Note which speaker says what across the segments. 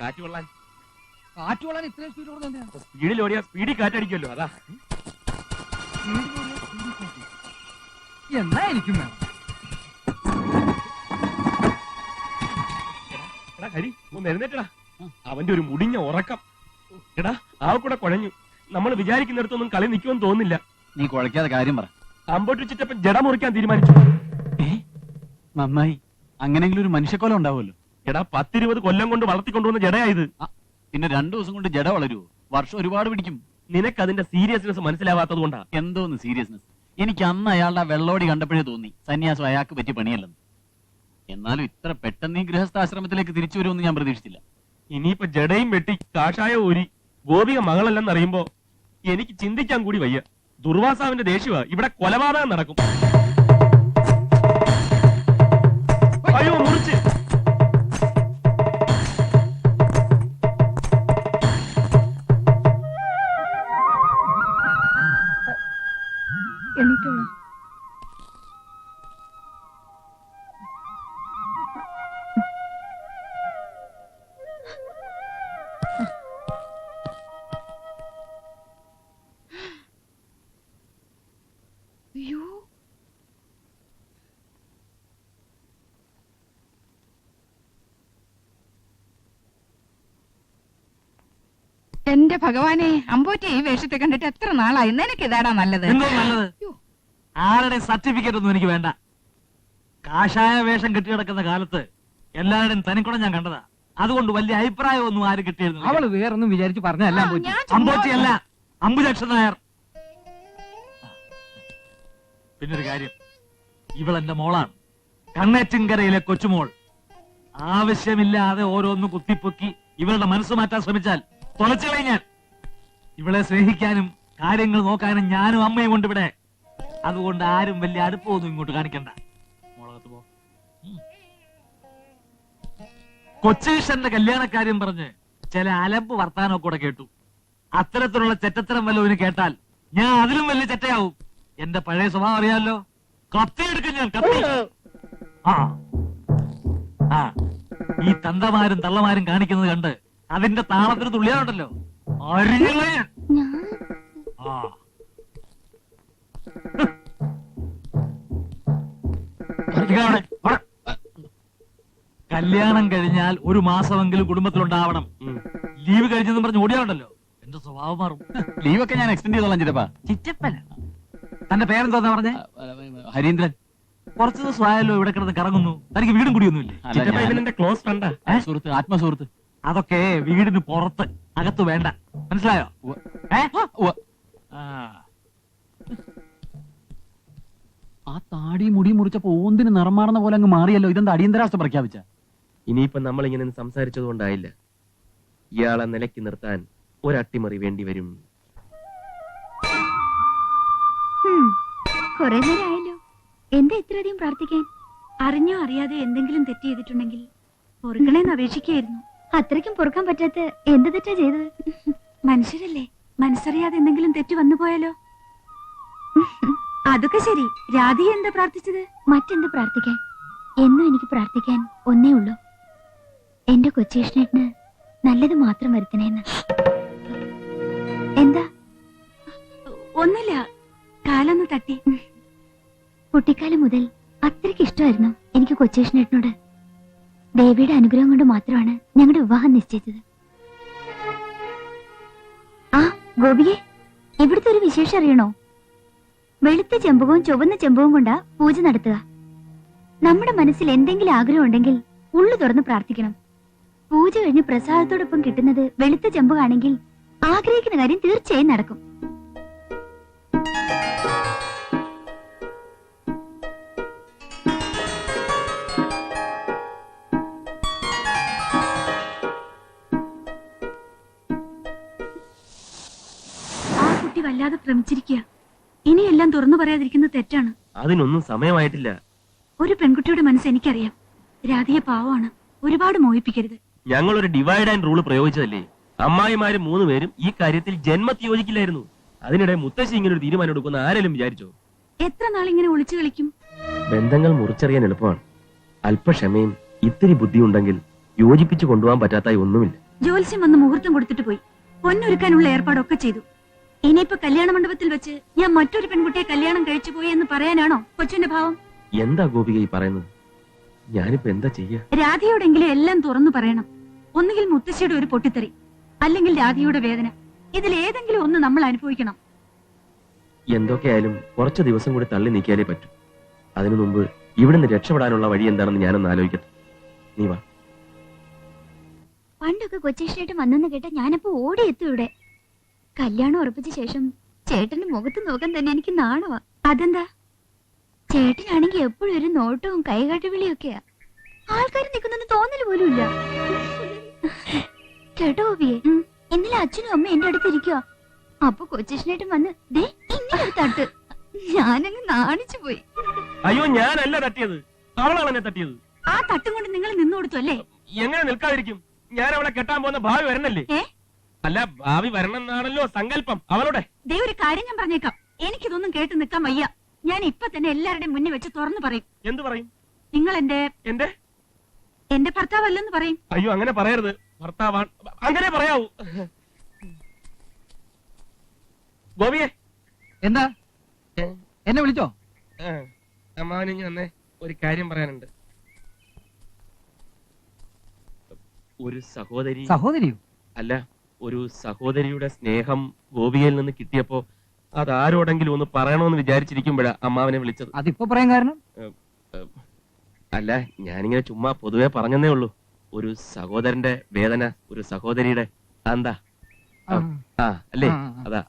Speaker 1: കാറ്റ് കൊള്ളാൻ.
Speaker 2: കാറ്റ് കൊള്ളാൻ ഇത്രയും സ്പീഡ് ഓടുന്നത്?
Speaker 1: സ്പീഡിൽ ഓടിയാ സ്പീഡിൽ കാറ്റടിക്കുമല്ലോ, അതാ.
Speaker 2: എന്നാ എനിക്കും വേണം.
Speaker 1: എടാ ഹരി, ഒന്ന് എഴുന്നേറ്റടാ. അവന്റെ ഒരു മുടിഞ്ഞ ഉറക്കം. എടാ ആ കൂടെ കുഴഞ്ഞു. നമ്മൾ വിചാരിക്കുന്നിടത്തൊന്നും കളി നിൽക്കുമെന്ന് തോന്നുന്നില്ല.
Speaker 3: നീ കുഴക്കാതെ കാര്യം പറ.
Speaker 1: അമ്പോട്ട് വെച്ചിട്ടപ്പം ജട മുറിക്കാൻ തീരുമാനിച്ചു.
Speaker 3: നന്നായി. അങ്ങനെങ്കിലും ഒരു മനുഷ്യക്കൊല ഉണ്ടാവുമല്ലോ.
Speaker 1: എടാ 10-20 കൊല്ലം കൊണ്ട് വളർത്തിക്കൊണ്ടുവന്ന ജടയായത്.
Speaker 3: പിന്നെ 2 ദിവസം കൊണ്ട് ജട വളരുവോ? വർഷം ഒരുപാട് പിടിക്കും.
Speaker 1: നിനക്ക് അതിന്റെ സീരിയസ്നെസ് മനസ്സിലാവാത്തത് കൊണ്ടാ.
Speaker 3: എന്തോന്ന് സീരിയസ്നെസ്? എനിക്ക് അന്ന് അയാളുടെ വെള്ളോടി കണ്ടപ്പോഴേ തോന്നി സന്യാസം അയാൾക്ക് പറ്റിയ പണിയല്ലെന്ന്. എന്നാലും ഇത്ര പെട്ടെന്ന് ഈ ഗൃഹസ്ഥാശ്രമത്തിലേക്ക് തിരിച്ചു വരുമെന്ന് ഞാൻ പ്രതീക്ഷിച്ചില്ല.
Speaker 1: ഇനിയിപ്പോ ജടയും വെട്ടി കാഷായ ഊരി ഗോപിക മകളല്ലെന്നറിയുമ്പോ എനിക്ക് ചിന്തിക്കാൻ കൂടി വയ്യ. ദുർവാസാവിന്റെ ദേഷ്യവാ, ഇവിടെ കൊലപാതകം നടക്കും. അയ്യോ മുറിച്ച്.
Speaker 4: എണീറ്റോളൂ. അയ്യോ, എന്റെ ഭഗവാനെ, അമ്പോറ്റെ ഈ വേഷത്തെ കണ്ടിട്ട് എത്ര നാളായി. നിനക്ക് ഇതാടാ നല്ലത്.
Speaker 5: എന്തോ നല്ലത്? ആരുടെ സർട്ടിഫിക്കറ്റ് ഒന്നും എനിക്ക് വേണ്ട. കാഷായ വേഷം കെട്ടിക്കിടക്കുന്ന കാലത്ത് എല്ലാവരുടെയും തനിക്കുണം ഞാൻ കണ്ടതാ. അതുകൊണ്ട് വലിയ അഭിപ്രായം ഒന്നും ആരും കിട്ടിയിരുന്നു.
Speaker 2: അവള് വേറൊന്നും വിചാരിച്ചു പറഞ്ഞല്ല.
Speaker 5: അമ്പോറ്റിയല്ല, അംബുജക്ഷൻ നായർ. പിന്നൊരു കാര്യം, ഇവളെന്റെ മോളാണ്, കണ്ണേറ്റിൻകരയിലെ കൊച്ചുമോൾ. ആവശ്യമില്ലാതെ ഓരോന്ന് കുത്തിപ്പൊക്കി ഇവളുടെ മനസ്സ് മാറ്റാൻ ശ്രമിച്ചാൽ തുളച്ചുകളെ ഞാൻ. ഇവളെ സ്നേഹിക്കാനും കാര്യങ്ങൾ നോക്കാനും ഞാനും അമ്മയും കൊണ്ട് ഇവിടെ. അതുകൊണ്ട് ആരും വലിയ അടുപ്പമൊന്നും ഇങ്ങോട്ട് കാണിക്കണ്ട. മോളകത്ത് പോ. കൊച്ചീഷന്റെ കല്യാണക്കാര്യം പറഞ്ഞ് ചില അലമ്പ് വർത്താനമൊക്കെ കൂടെ കേട്ടു. അത്തരത്തിലുള്ള ചെറ്റത്തരം വല്ലവന് കേട്ടാൽ ഞാൻ അതിലും വലിയ ചെറ്റയാവും. എന്റെ പഴയ സ്വഭാവം അറിയാമല്ലോ. കത്തിയെടുക്കും ഞാൻ, കത്തി. ആ ഈ തന്തമാരും തള്ളമാരും കാണിക്കുന്നത് കണ്ട് അതിന്റെ താളത്തിന് തുള്ളിയാറുണ്ടല്ലോ, അരിഞ്ഞുകളെ ഞാൻ. കല്യാണം കഴിഞ്ഞാൽ 1 മാസമെങ്കിലും കുടുംബത്തിലുണ്ടാവണം. ലീവ് കഴിഞ്ഞെന്ന് പറഞ്ഞ് ഓടിയാറുണ്ടല്ലോ, എന്റെ സ്വഭാവം മാറും.
Speaker 3: ലീവൊക്കെ ഞാൻ എക്സ്റ്റെൻഡ് ചെയ്തോളാം ചിറ്റപ്പ.
Speaker 5: ചിറ്റപ്പന? തന്റെ പേരെന്തോന്നാ പറഞ്ഞേ?
Speaker 3: ഹരീന്ദ്രൻ.
Speaker 5: കുറച്ചു ദിവസം ആയല്ലോ ഇവിടെ കിടന്ന് കറങ്ങുന്നു. തനിക്ക് വീടും കുടിയൊന്നുമില്ലേ?
Speaker 1: ക്ലോസ് ഫ്രണ്ടാ,
Speaker 3: സുഹൃത്ത്, ആത്മസുഹൃത്ത്.
Speaker 5: അതൊക്കെ വീടിന് പുറത്ത്, അകത്ത് വേണ്ട. മനസ്സിലായോ?
Speaker 3: ആ താടി മുടി മുറിച്ചപ്പോ ഓന്തിന് നിറം മാറുന്ന പോലെ അങ്ങ് മാറിയല്ലോ. ഇതെന്താ അടിയന്തരാവസ്ഥ പ്രഖ്യാപിച്ച?
Speaker 1: ഇനിയിപ്പോ നമ്മൾ ഇങ്ങനെ സംസാരിച്ചത് കൊണ്ടായില്ല. ഇയാളെ നിലയ്ക്ക് നിർത്താൻ ഒരട്ടിമറി വേണ്ടി വരും.
Speaker 4: കൊറേ നേരമായല്ലോ. എന്താ ഇത്രയധികം പ്രാർത്ഥിക്കാൻ? അറിഞ്ഞോ അറിയാതെ എന്തെങ്കിലും തെറ്റ് ചെയ്തിട്ടുണ്ടെങ്കിൽ പൊറുക്കണേന്ന് അപേക്ഷിക്കുകയായിരുന്നു. അത്രയ്ക്കും പൊറുക്കാൻ പറ്റാത്ത എന്ത് തെറ്റാ ചെയ്തത്? മനുഷ്യരല്ലേ, മനസ്സറിയാതെ എന്തെങ്കിലും തെറ്റ് വന്നു പോയാലോ? അതൊക്കെ ശരി. രാധിക എന്താ പ്രാർത്ഥിച്ചത്? മറ്റെന്ത് പ്രാർത്ഥിക്കാൻ? എന്നും എനിക്ക് പ്രാർത്ഥിക്കാൻ ഒന്നേ ഉള്ളൂ, എന്റെ കൊച്ചേഷനേട്ടന് നല്ലത് മാത്രം വരുത്തണേന്ന്. എന്താ? ഒന്നുമില്ല, കാലൊന്ന് തട്ടി. കുട്ടിക്കാലം മുതൽ അത്രയ്ക്ക് ഇഷ്ടമായിരുന്നു എനിക്ക് കൊച്ചേഷനേട്ടനോട്. ദേവിയുടെ അനുഗ്രഹം കൊണ്ട് മാത്രമാണ് ഞങ്ങളുടെ വിവാഹം നിശ്ചയിച്ചത്. ആ ഗോപിയെ, ഇവിടുത്തെ ഒരു വിശേഷം അറിയണോ? വെളുത്ത ചെമ്പകവും ചുവന്ന ചെമ്പകവും കൊണ്ടാ പൂജ നടത്തുക. നമ്മുടെ മനസ്സിൽ എന്തെങ്കിലും ആഗ്രഹം ഉണ്ടെങ്കിൽ ഉള്ളു തുറന്ന് പ്രാർത്ഥിക്കണം. പൂജ കഴിഞ്ഞ് പ്രസാദത്തോടൊപ്പം കിട്ടുന്നത് വെളുത്ത ചെമ്പകാണെങ്കിൽ ആഗ്രഹിക്കുന്ന കാര്യം തീർച്ചയായും നടക്കും. ആ കുട്ടി വല്ലാതെ ഭ്രമിച്ചിരിക്കുക. ഇനിയെല്ലാം തുറന്നു പറയാതിരിക്കുന്നത് തെറ്റാണ്.
Speaker 1: അതിനൊന്നും സമയമായിട്ടില്ല.
Speaker 4: ഒരു പെൺകുട്ടിയുടെ മനസ്സ് എനിക്കറിയാം. രാധിക പാവമാണ്, ഒരുപാട് മോഹിപ്പിക്കരുത്.
Speaker 1: ഞങ്ങൾ ഒരു ഡിവൈഡ് ആൻഡ് റൂൾ പ്രയോഗിച്ചതല്ലേ. അമ്മായിമാരും 3 പേരും ഈ കാര്യത്തിൽ ജന്മത്തിൽ യോജിക്കില്ലായിരുന്നു. അതിനിടെ മുത്തശ്ശി ഇങ്ങനെ ഒരു തീരുമാനം എടുക്കുന്ന ആരെങ്കിലും വിചാരിച്ചോ?
Speaker 4: എത്ര നാളിങ്ങനെ ഒളിച്ചു കളിക്കും?
Speaker 1: ബന്ധങ്ങൾ മുറിച്ചറിയാൻ എളുപ്പമാണ്. അല്പക്ഷമയും ഇത്തിരി ബുദ്ധിയുണ്ടെങ്കിൽ യോജിപ്പിച്ചു കൊണ്ടുപോകാൻ പറ്റാത്തായി ഒന്നുമില്ല.
Speaker 6: ജോത്സ്യം വന്ന് മുഹൂർത്തം കൊടുത്തിട്ട് പോയി. പൊന്നൊരുക്കാനുള്ള ഏർപ്പാടൊക്കെ ചെയ്തു. ഇനിയിപ്പോ കല്യാണ മണ്ഡപത്തിൽ വെച്ച് ഞാൻ മറ്റൊരു പെൺകുട്ടിയെ കല്യാണം കഴിച്ചു പോയി എന്ന് പറയാനാണോ കൊച്ചിന്റെ ഭാവം?
Speaker 1: എന്താ ഗോപിക ഈ പറയുന്നത്? ഞാനിപ്പോ എന്താ ചെയ്യാ?
Speaker 6: രാധയോടെങ്കിലും എല്ലാം തുറന്നു പറയണം. ഒന്നുകിൽ മുത്തശ്ശിയുടെ ഒരു പൊട്ടിത്തെറി, അല്ലെങ്കിൽ രാധയുടെ വേദന. ഇതിലേതെങ്കിലും ഒന്ന് നമ്മൾ അനുഭവിക്കണം.
Speaker 1: എന്തൊക്കെയായാലും കുറച്ച് ദിവസം കൂടി തള്ളി നീക്കിയാലേ പറ്റൂ. അതിനു മുമ്പ് ഇവിടുന്ന് രക്ഷപ്പെടാനുള്ള വഴി എന്താണെന്ന് ഞാനൊന്ന് ആലോചിക്കട്ടെ. നീ വാ.
Speaker 4: പണ്ടൊക്കെ കൊച്ചേഷനായിട്ട് വന്നെന്ന് കേട്ട ഞാനപ്പോ ഓടിയെത്തും ഇവിടെ. കല്യാണം ഉറപ്പിച്ച ശേഷം ചേട്ടന്റെ മുഖത്ത് നോക്കാൻ തന്നെ എനിക്ക് നാണവാ.
Speaker 6: അതെന്താ?
Speaker 4: ചേട്ടനാണെങ്കിൽ എപ്പോഴും ഒരു നോട്ടവും കൈകാട്ടുവിളിയൊക്കെയാ. ആൾക്കാർ നിൽക്കുന്നെന്ന് തോന്നല് പോലും ഇല്ല. കേട്ടോ ഗോപിയെ, ഇന്നലെ അച്ഛനും അമ്മ എന്റെ അടുത്ത് ഇരിക്കുക. അപ്പൊ കൊച്ചേഷനായിട്ടും വന്ന് ദേ ഇങ്ങനെ ഒരു തട്ട്. ഞാനങ്ങ് നാണിച്ചു പോയി.
Speaker 1: അയ്യോ, ഞാനല്ല തട്ടിയത്, അവളാണ് എന്നെ തട്ടിയത്.
Speaker 6: ആ തട്ടും കൊണ്ട് നിങ്ങൾ നിന്നു കൊടുത്തു അല്ലേ?
Speaker 1: എങ്ങനെ നിൽക്കാതിരിക്കും? ഞാൻ അവളെ കെട്ടാൻ പോകുന്ന ഭാവി വരണല്ലേ?
Speaker 6: ഏ?
Speaker 1: അല്ല, ഭാവി വരണം എന്നാണല്ലോ സങ്കല്പം അവളുടെ.
Speaker 6: ദേ ഒരു കാര്യം ഞാൻ പറഞ്ഞേക്കാം. എനിക്കിതൊന്നും കേട്ട് നിൽക്കാൻ വയ്യ. ഞാൻ ഇപ്പൊ തന്നെ എല്ലാവരുടെയും മുന്നിൽ വെച്ച് തുറന്നു പറയും.
Speaker 1: എന്ത് പറയും?
Speaker 6: നിങ്ങൾ എന്റെ ഭർത്താവല്ലെന്ന് പറയും.
Speaker 1: അയ്യോ, അങ്ങനെ പറയരുത്. ഭർത്താവാൻ അങ്ങനെ പറയാവൂ. ഗോപിയെ,
Speaker 2: എന്താ എന്നെ വിളിച്ചോ?
Speaker 1: അമ്മാവനിഞ്ഞ് വന്നേ, ഒരു കാര്യം പറയാനുണ്ട്. ഒരു
Speaker 2: സഹോദരിയോ?
Speaker 1: അല്ല, ഒരു സഹോദരിയുടെ സ്നേഹം ഗോപികയിൽ നിന്ന് കിട്ടിയപ്പോ അതാരോടെങ്കിലും ഒന്ന് പറയണമെന്ന് വിചാരിച്ചിരിക്കുമ്പോഴാ അമ്മാവനെ വിളിച്ചത്.
Speaker 2: അതിപ്പോ പറയാൻ കാരണം?
Speaker 1: അല്ല, ഞാനിങ്ങനെ ചുമ്മാ പൊതുവെ പറഞ്ഞതേ ഉള്ളൂ. ഒരു സഹോദരന്റെ വേദന ഒരു സഹോദരിയുടെ എന്താ അല്ലേ? അതാ.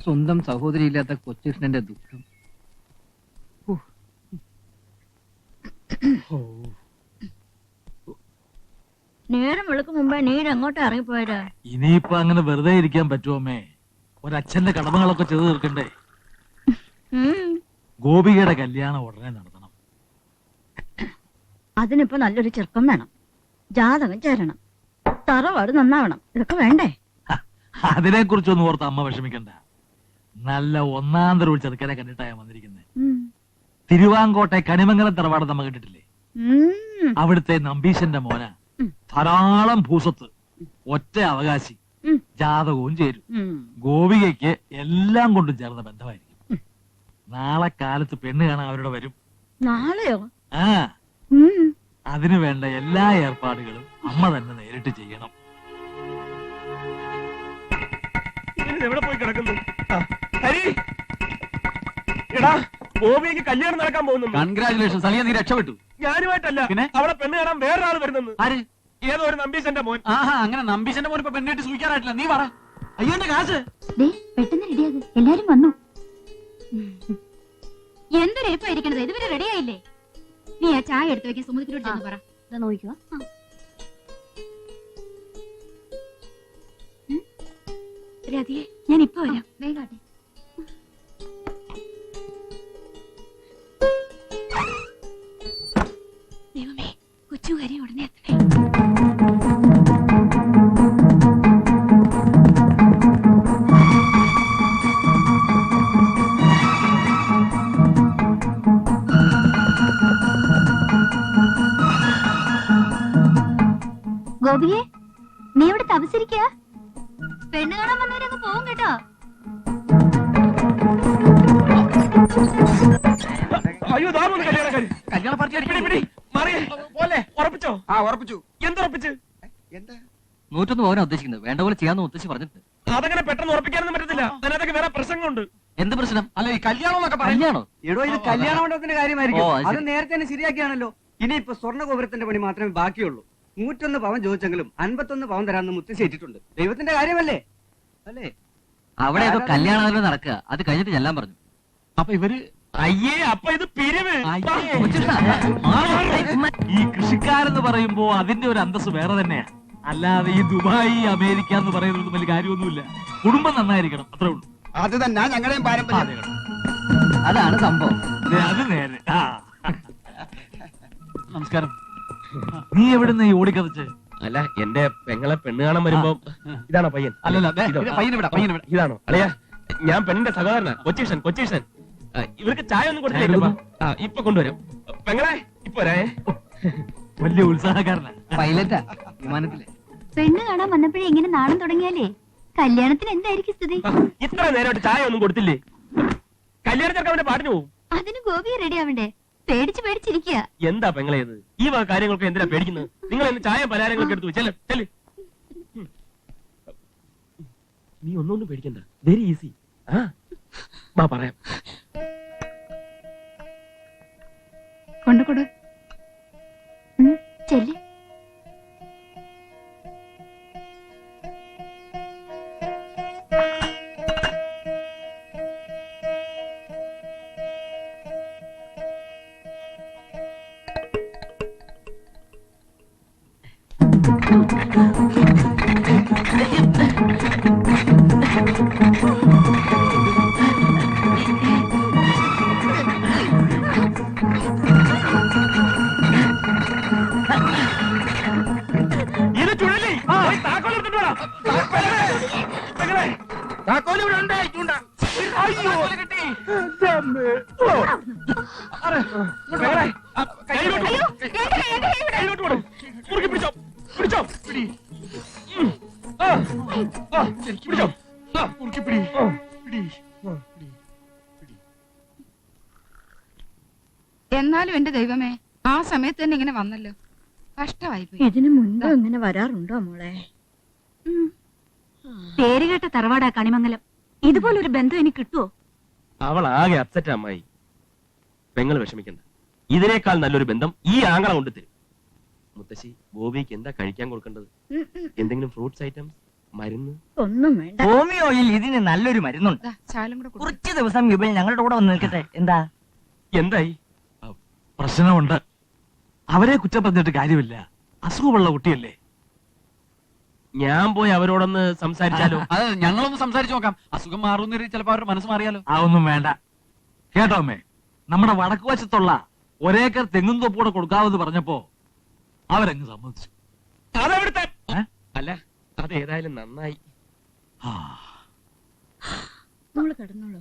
Speaker 2: സ്വന്തം സഹോദരി ഇല്ലാത്ത കൊച്ചുകൃഷ്ണന്റെ ദുഃഖം.
Speaker 4: നേരം വെളുക്കും മുമ്പേ നീര് എങ്ങോട്ട് ഇറങ്ങിപ്പോയതാ?
Speaker 5: ഇനിയിപ്പോ അങ്ങനെ വെറുതെ ഇരിക്കാൻ പറ്റുമേ? ഒരച്ഛന്റെ കടമകളൊക്കെ ചെയ്തു തീർക്കണ്ടേ? ഗോപികയുടെ കല്യാണം ഉടനെ നടത്തണം.
Speaker 6: അതിനിപ്പോ നല്ലൊരു ചെറുക്കം വേണം, ജാതകം ചേരണം, തറവാട് നന്നാവണം. ഇതൊക്കെ വേണ്ടേ?
Speaker 5: അതിനെ കുറിച്ചൊന്നും ഓർത്ത് അമ്മ വിഷമിക്കണ്ട. നല്ല ഒന്നാന്തരം ഒരു ചെറുക്കനെ കണ്ടിട്ടാണ് വന്നിരിക്കുന്നത്. തിരുവാങ്കോട്ടെ കണിമംഗലം തറവാട് നമ്മ കണ്ടിട്ടില്ലേ? അവിടുത്തെ നമ്പീശന്റെ മോന. ധാരാളം ഭൂസ്വത്ത്, ഒറ്റ അവകാശി, ജാതകവും ചേരും. ഗോപികയ്ക്ക് എല്ലാം കൊണ്ടും ചേർന്ന ബന്ധമായിരിക്കും. നാളെ കാലത്ത് പെണ്ണ് കാണാൻ അവരുടെ വരും.
Speaker 6: നാളെയോ?
Speaker 5: ആ, അതിനു വേണ്ട എല്ലാ ഏർപ്പാടുകളും അമ്മ തന്നെ നേരിട്ട് ചെയ്യണം.
Speaker 1: എവിടെ പോയി കിടക്കുന്നു? ഹരി, എടാ, ഗോപിക്ക് കല്യാണം നടക്കാൻ പോകുന്നു.
Speaker 3: കൺഗ്രാചുലേഷൻ, സലിയ, നീ രക്ഷപ്പെട്ടു.
Speaker 1: ഞാനുമായിട്ടല്ല,
Speaker 3: പിന്നെ
Speaker 1: അവളെ പെണ്ണ് കാണാൻ വേറൊരാൾ വരുന്നെന്ന്.
Speaker 3: ആര്?
Speaker 1: ഏതോ ഒരു നമ്പീശന്റെ മോൻ.
Speaker 3: ആഹാ, അങ്ങനെ നമ്പീശന്റെ മോൻ ഇപ്പൊ പെണ്ണിട്ട് സൂചിക്കാറായിട്ടില്ല. നീ പറ. അയ്യോ, എന്റെ കാശ്.
Speaker 4: ദേ പെട്ടെന്ന് റെഡിയാകും, എല്ലാരും വന്നു.
Speaker 6: എന്തൊരേപ്പായിരിക്കണത്, ഇതുവരെ റെഡിയായില്ലേ? നീ ആ ചായ എടുത്തു വെക്കാൻ സുമുഖത്തിനോട് ചെന്ന് പറ.
Speaker 4: നോക്കിക്കോ.
Speaker 6: രാധിയെ, ഞാൻ ഇപ്പൊ വരാം.
Speaker 4: വേഗാട്ടെ.
Speaker 6: ദൈവമേ, കൊച്ചുകാരി ഉടനെ എത്തണേ.
Speaker 4: ഗോപിയെ, നീ ഇവിടെ തപസിരിക്കുക? പെണ്ണ് കാണാൻ വന്നവരങ്ങ് പോവും കേട്ടോ.
Speaker 1: അയ്യോ, ദാ പോകുന്നു കല്യാണക്കാരി.
Speaker 3: കല്യാണ പാർട്ടി
Speaker 1: ഉറപ്പിച്ചോ?
Speaker 7: ഉറപ്പിച്ചു.
Speaker 1: എന്തുറപ്പിച്ച്?
Speaker 7: എന്താ
Speaker 3: 101 പവനാ ഉദ്ദേശിക്കുന്നത്. വേണ്ട പോലെ ചെയ്യാന്ന് ഉദ്ദേശിച്ച് പറഞ്ഞിട്ടുണ്ട്.
Speaker 1: അതങ്ങനെ പെട്ടെന്ന് ഉറപ്പിക്കാനൊന്നും പറ്റത്തില്ല. അതിനകത്തൊക്കെ വേറെ പ്രശ്നങ്ങളുണ്ട്.
Speaker 3: എന്ത് പ്രശ്നം?
Speaker 7: അല്ല, ഈ കല്യാണം എന്നൊക്കെ
Speaker 3: കല്യാണോ?
Speaker 2: എടോ, ഇത് കല്യാണ മണ്ഡപത്തിന്റെ കാര്യമായിരിക്കും.
Speaker 3: ഓ, അത്
Speaker 2: അത്
Speaker 3: ശരി.
Speaker 2: നേരത്തെ തന്നെ ശരിയാക്കിയാണല്ലോ. ഇനിയിപ്പോ സ്വർണ്ണ ഗോപുരത്തിന്റെ പണി മാത്രമേ ബാക്കിയുള്ളൂ. 101 പവൻ ചോദിച്ചെങ്കിലും 51 പവൻ തരാമെന്ന് മുത്തശ്ശി ഏറ്റിട്ടുണ്ട്. ദൈവത്തിന്റെ കാര്യമല്ലേ? അല്ലേ?
Speaker 3: അവിടെ ഏതോ കല്യാണം നടക്കുക. അത് കഴിഞ്ഞിട്ട് ചെല്ലാൻ പറഞ്ഞു.
Speaker 5: അപ്പൊ ഇവര്
Speaker 1: അയ്യേ, അപ്പൊ ഇത് പിരിവ്.
Speaker 5: ഈ കൃഷിക്കാരെന്ന് പറയുമ്പോ അതിന്റെ ഒരു അന്തസ് വേറെ തന്നെയാ. അല്ലാതെ ഈ ദുബായ്, അമേരിക്ക എന്ന് പറയുന്നത് വലിയ കാര്യമൊന്നുമില്ല. കുടുംബം നന്നായിരിക്കണം, അത്രേ ഉള്ളൂ.
Speaker 7: അത് തന്നെ ഞങ്ങളുടെയും പാരമ്പര്യം.
Speaker 2: അതാണ് സംഭവം.
Speaker 5: അത് നേരെ. നമസ്കാരം. നീ എവിടുന്ന് ഈ ഓടിക്കതച്ച്?
Speaker 1: അല്ല, എന്റെ പെങ്ങളെ പെണ്ണ് കാണാൻ വരുമ്പോ ഇതാണോ പയ്യൻ?
Speaker 3: അല്ലല്ല,
Speaker 1: ഇതോ?
Speaker 3: പയ്യനിവിടെ.
Speaker 1: ഇതാണോ? അല്ലയാ, ഞാൻ പെണ്ണിന്റെ സഹോദരനാ, കൊച്ചീഷൻ. ഇവർക്ക് ചായ ഒന്നും കൊടുത്തില്ല. ഇപ്പൊ കൊണ്ടുവരാം. പെങ്ങളെ, ഇപ്പൊ വരാ.
Speaker 5: വലിയ ഉത്സാഹക്കാരനാ.
Speaker 2: പൈലറ്റാ വിമാനത്തിലെ.
Speaker 4: പെണ്ണ് കാണാൻ വന്നപ്പോഴേ ഇങ്ങനെ നാണം തുടങ്ങിയാലേ കല്യാണത്തിന് എന്തായിരിക്കും സ്ഥിതി?
Speaker 1: ഇത്ര നേരമായിട്ട് ചായ ഒന്നും കൊടുത്തില്ലേ? കല്യാണ ചെറുക്കൻ അവന്റെ പാട്ടിന് പോവും.
Speaker 4: അതിന് ഗോപിയെ റെഡി ആവണ്ടേ? പേടിച്ചിരിക്കുക.
Speaker 1: എന്താ പെങ്ങളേത്? ഈ വക കാര്യങ്ങൾക്ക് എന്തിനാ പേടിക്കുന്നത്? നിങ്ങൾ എന്ന് ചായ പലഹാരങ്ങളൊക്കെ എടുത്തു ചെല്ല് ചെല്ല്. നീ ഒന്നൊന്നും പേടിക്കണ്ട, വെരി ഈസി. വാ പറയാം.
Speaker 6: കൊണ്ടുകൊടു.
Speaker 4: ചെല്ലി.
Speaker 1: ഇത് ചുഴലി. പോയി താക്കോൽ എടുത്തിട്ട് വാ. പെങ്ങളെ,
Speaker 7: താക്കോല് ഇവിടെ ഉണ്ട്, ചൂണ്ട.
Speaker 1: അയ്യോ. ഓ. പെങ്ങളെ, കൈയിലോട്ട് വിട്. കൈയിലോട്ട് വിടും. മുറുക്കി പിടിച്ചോ, പിടിച്ചോ. പിടിച്ചോ. മുറുക്കി പിടി.
Speaker 8: എന്നാലും എന്റെ ദൈവമേ, ആ സമയത്ത് തന്നെ ഇങ്ങനെ വന്നല്ലോ. കഷ്ടമായി പോയി.
Speaker 6: ഇതിനു മുൻപ് ഇങ്ങനെ വരാറുണ്ടോ മോളെ? പേരുകേട്ട തറവാടാ കണിമംഗലം. ഇതുപോലൊരു ബന്ധം എനിക്ക് കിട്ടുവോ?
Speaker 1: അവൾ ആകെ അപ്സെറ്റ് അമ്മായി. പെങ്ങൾ വിഷമിക്കണ്ട, ഇതിനേക്കാൾ നല്ലൊരു ബന്ധം ഈ ആങ്ങള കൊണ്ട് തരും. മുത്തശ്ശി, ബോബിക്ക് എന്താ കഴിക്കാൻ കൊടുക്കേണ്ടത്? എന്തെങ്കിലും ഫ്രൂട്ട്സ് ഐറ്റംസ്, മരുന്ന്?
Speaker 6: ഒന്നും വേണ്ട.
Speaker 2: ഹോമിയോയിൽ ഇതിന് നല്ലൊരു മരുന്നുണ്ട്.
Speaker 8: ദാ, ശാലും കൂടെ കൊടുക്ക്.
Speaker 2: കുറച്ച് ദിവസം യുബിൽ ഞങ്ങളുടെ കൂടെ വന്ന് നിൽക്കട്ടെ. എന്താ?
Speaker 1: എന്തായി?
Speaker 5: പ്രശ്നമുണ്ട്. അവരെ കുറ്റം പറഞ്ഞിട്ട് കാര്യമില്ല. അസുഖമുള്ള കുട്ടിയല്ലേ.
Speaker 1: ഞാൻ പോയി അവരോടൊന്ന് സംസാരിച്ചാലോ?
Speaker 3: അത് ഞങ്ങളൊന്ന് സംസാരിച്ചു നോക്കാം. അസുഖം മാറുന്ന ചിലപ്പോ അവരുടെ മനസ്സ് മാറിയാലോ.
Speaker 5: ആ ഒന്നും വേണ്ട. കേട്ടോ അമ്മേ, നമ്മുടെ വടക്ക് വശത്തുള്ള ഒരേക്കർ തെങ്ങും തൊപ്പൂടെ കൊടുക്കാമെന്ന് പറഞ്ഞപ്പോ അവരങ്ങ് സമ്മതിച്ചു.
Speaker 1: അതെവിടുത്തെ?
Speaker 5: ഏ?
Speaker 1: അല്ല, അതേതായാലും നന്നായി.
Speaker 5: ആ,
Speaker 6: മോള് കിടന്നോളൂ.